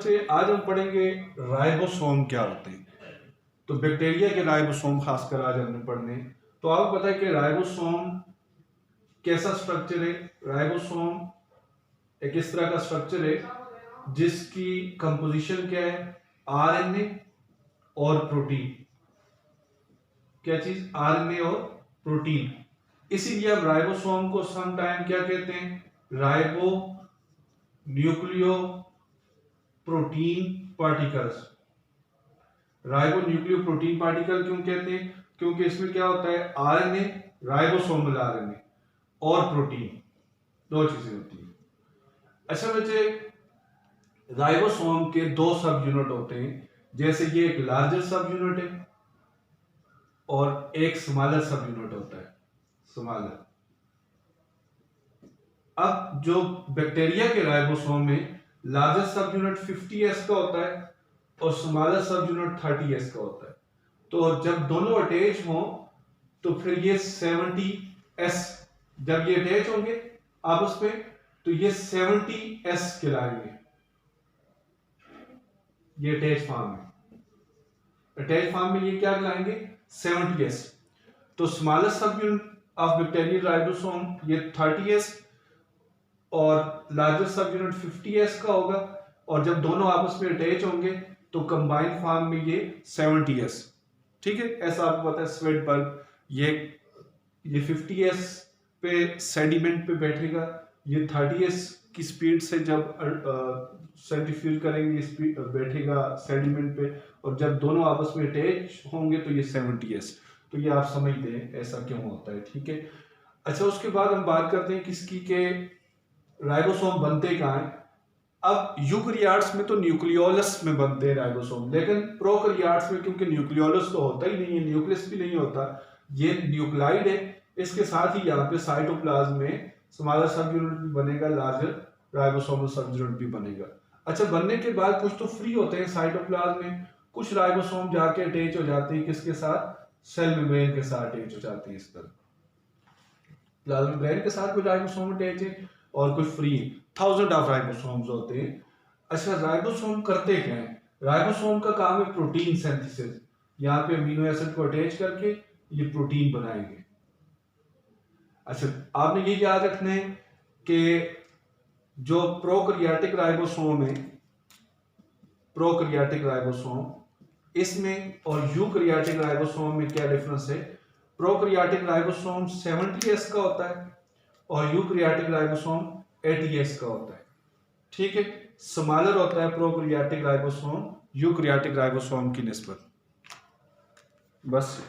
बच्चे, आज हम पढ़ेंगे राइबोसोम क्या होते हैं। तो बैक्टीरिया के राइबोसोम खासकर आज हमने पढ़ने। तो आपको पता है कि राइबोसोम कैसा स्ट्रक्चर है। राइबोसोम एक इस तरह का स्ट्रक्चर है जिसकी कंपोजिशन क्या है, आरएनए और प्रोटीन। क्या चीज? आरएनए और प्रोटीन। इसीलिए हम राइबोसोम को सम टाइम क्या कहते हैं, ribo nucleo protein particles. Ribo nucleo protein particle क्यों कहते हैं? क्योंकि इसमें क्या होता है, आरएनए, राइबोसोमल आरएनए और प्रोटीन, दो चीजें होती हैं। अच्छा बच्चे, राइबोसोम के दो सब यूनिट होते हैं। जैसे ये एक लार्जर सब यूनिट है और एक स्मॉलर सब यूनिट होता है, स्मॉलर। अब जो बैक्टीरिया के राइबोसोम में लार्जर सब यूनिट 50S का होता है और स्मॉलर सब यूनिट 30S का होता है। तो जब दोनों अटैच हों तो फिर ये 70S, जब ये अटैच होंगे आपस में तो ये 70S कहलाएंगे। ये अटैच फॉर्म में, अटैच फॉर्म में ये क्या कहलाएंगे, 70S। तो स्मॉलर सब यूनिट ऑफ बैक्टीरियल राइबोसोम ये 30S और लार्जर सब यूनिट 50S का होगा। और जब दोनों आपस में अटैच होंगे तो कंबाइंड फॉर्म में ये 70S। ठीक है, ऐसा आपको पता है स्वेटबर्ग, ये 50S पे सेडिमेंट पे बैठेगा, ये 30S की स्पीड से जब सेंट्रीफ्यूज करेंगे ये स्पीड बैठेगा सेडिमेंट पे, और जब दोनों आपस में अटैच होंगे तो ये 70S। तो ये आप समझ लें ऐसा क्यों होता है। ठीक है। अच्छा, उसके बाद हम बात करते हैं किसकी के राइबोसोम बनते कहाँ हैं। अब यूकैरियोट्स में तो न्यूक्लियोलस में बनते हैं राइबोसोम, लेकिन प्रोकैरियोट्स में क्योंकि न्यूक्लियोलस तो होता ही नहीं है, न्यूक्लियस भी नहीं होता, ये न्यूक्लाइड है। इसके साथ ही यहाँ पे साइटोप्लाज्म में स्मॉलर सब यूनिट भी बनेगा, लार्जर राइबोसोमल सब यूनिट भी बनेगा। अच्छा, बनने के बाद कुछ तो फ्री होते हैं साइटोप्लाज्म में, कुछ राइबोसोम जाके अटैच हो जाते हैं किसके साथ, सेल मेम्ब्रेन के साथ अटैच हो जाते हैं। इस तरह प्लाज्मा मेम्ब्रेन के साथ कुछ राइबोसोम अटैच है और कुछ फ्री, 1000 ऑफ राइबोसोम्स होते हैं। अच्छा, राइबोसोम करते क्या है? राइबोसोम का काम है प्रोटीन सिंथेसिस। यहाँ पे अमीनो एसिड को अटैच करके ये प्रोटीन बनाएंगे। अच्छा, आपने ये याद रखना है कि जो प्रोकैरियोटिक राइबोसोम है, प्रोकैरियोटिक राइबोसोम, इसमें और यूकैरियोटिक राइबोसोम में क्या डिफरेंस है। प्रोकैरियोटिक राइबोसोम 70S का होता है और यूकैरियोटिक राइबोसोम 80S का होता है। ठीक है, स्मॉलर होता है प्रोकैरियोटिक राइबोसोम यूकैरियोटिक राइबोसोम की निस्बत। बस।